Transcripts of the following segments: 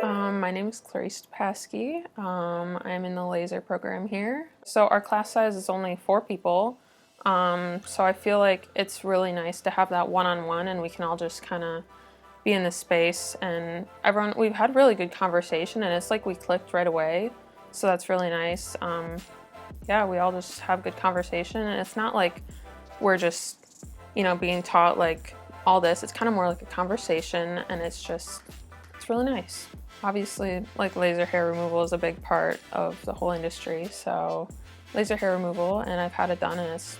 My name is Clarice Pasky. I'm in the laser program here. So our class size is only 4 people. So I feel like it's really nice to have that one-on-one and we can all just kind of be in this space, and we've had really good conversation and it's like we clicked right away. So that's really nice. Yeah, we all just have good conversation and it's not like we're just, being taught like all this. It's kind of more like a conversation and it's really nice. Obviously, like laser hair removal is a big part of the whole industry. So laser hair removal, and I've had it done and it's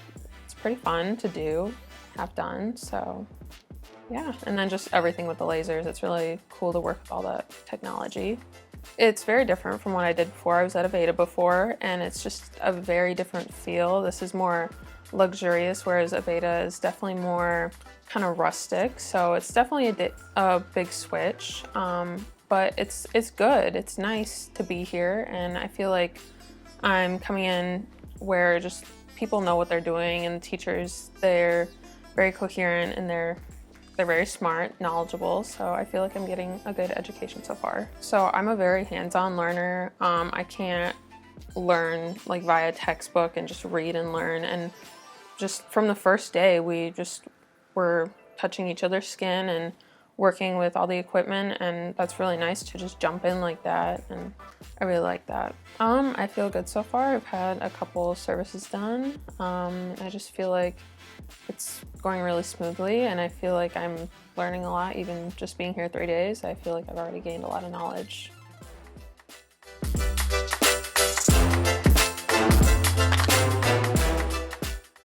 pretty fun to have done. So yeah, and then just everything with the lasers. It's really cool to work with all the technology. It's very different from what I did before. I was at Aveda before, and it's just a very different feel. This is more luxurious, whereas Aveda is definitely more kind of rustic. So it's definitely a big switch, but it's good. It's nice to be here, and I feel like I'm coming in where just people know what they're doing, and the teachers, they're very coherent and they're very smart, knowledgeable, so I feel like I'm getting a good education so far. So I'm a very hands-on learner. I can't learn like via textbook and just read and learn, and just from the first day we just were touching each other's skin and working with all the equipment, and that's really nice to just jump in like that, and I really like that. I feel good so far. I've had a couple services done. I just feel like it's going really smoothly, and I feel like I'm learning a lot. Even just being here 3 days, I feel like I've already gained a lot of knowledge.